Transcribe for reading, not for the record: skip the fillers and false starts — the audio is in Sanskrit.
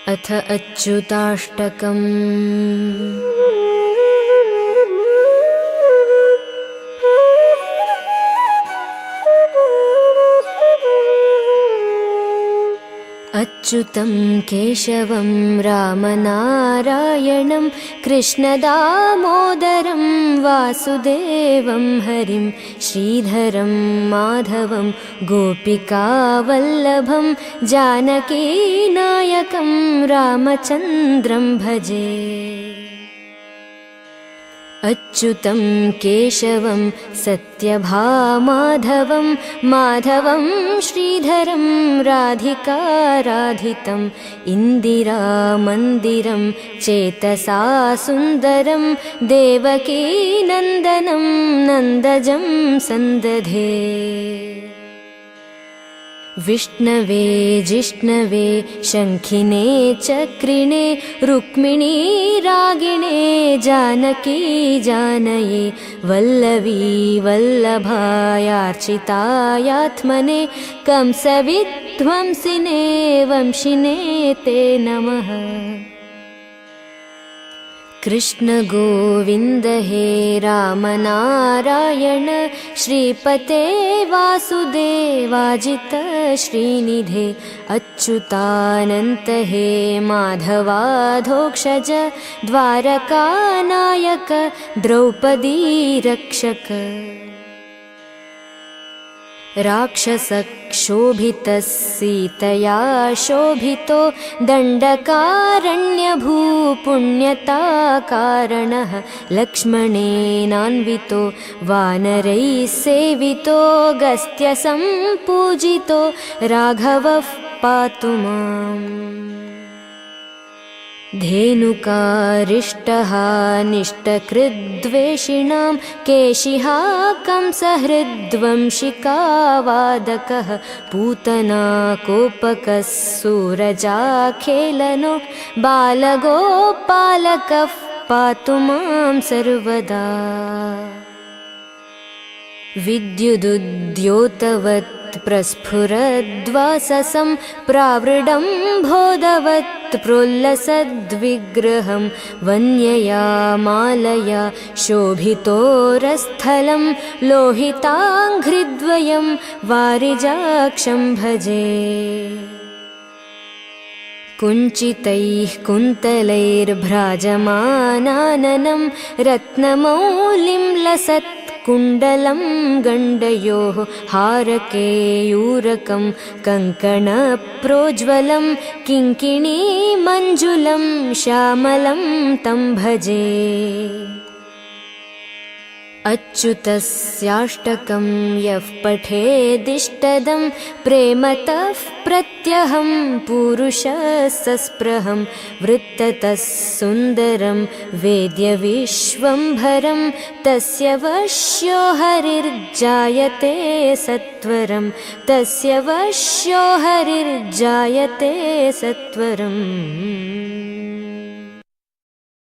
अथ अच्युताष्टकम्। अच्युतं केशवं रामनारायणं कृष्णदामोदरं वासुदेवं हरिं श्रीधरं माधवं गोपिकावल्लभं जानकीनायकं रामचन्द्रं भजे। अच्युतं केशवं सत्यभामाधवं माधवं श्रीधरं राधिकाराधितं इन्दिरामन्दिरं चेतसा सुन्दरं देवकीनन्दनं नन्दजं सन्दधे। विष्णवे जिष्णवे शङ्खिने चक्रिणे रुक्मिणी रागिणे जानकी जानये वल्लवी वल्लभायार्चितायात्मने कंसविध्वंसिने वंशिने ते नमः। कृष्ण गोविन्द हे रामनारायण श्रीपते वासुदेवाजित श्रीनिधे अच्युतानन्त हे माधवाधोक्षज द्वारकानायक द्रौपदी रक्षक। राक्षसक्षोभितः सीतया शोभितो दण्डकारण्यभूपुण्यताकारणः लक्ष्मणेनान्वितो वानरैः सेवितो गस्त्यसम्पूजितो राघवः पातु माम्। धेनुकारिष्टः निष्टकृद्वेषिणां केशिहा कंसहृद्वंशिकावादकः पूतना कोपकः सूरजाखेलनो बालगोपालकः पातु मां सर्वदा। विद्युदुद्योतवत् प्रस्फुरद्वाससं प्रावृडम्भोदवत् प्रोल्लसद्विग्रहं वन्यया मालया शोभितोरस्थलं लोहिताङ्घ्रिद्वयं वारिजाक्षं भजे। कुञ्चितैः कुन्तलैर्भ्राजमानाननं रत्नमौलिं लसत् कुण्डलं गण्डयोः हारकेयूरकं कङ्कणप्रोज्वलं किङ्किणीमञ्जुलं श्यामलं तं भजे। अच्युतस्याष्टकं यः पठेदिष्टदं प्रेमतः प्रत्यहं पूरुषसस्पृहं वृत्ततः सुन्दरं वेद्यविश्वम्भरं तस्य वश्यो हरिर्जायते सत्वरं तस्य वश्यो हरिर्जायते सत्वरम्।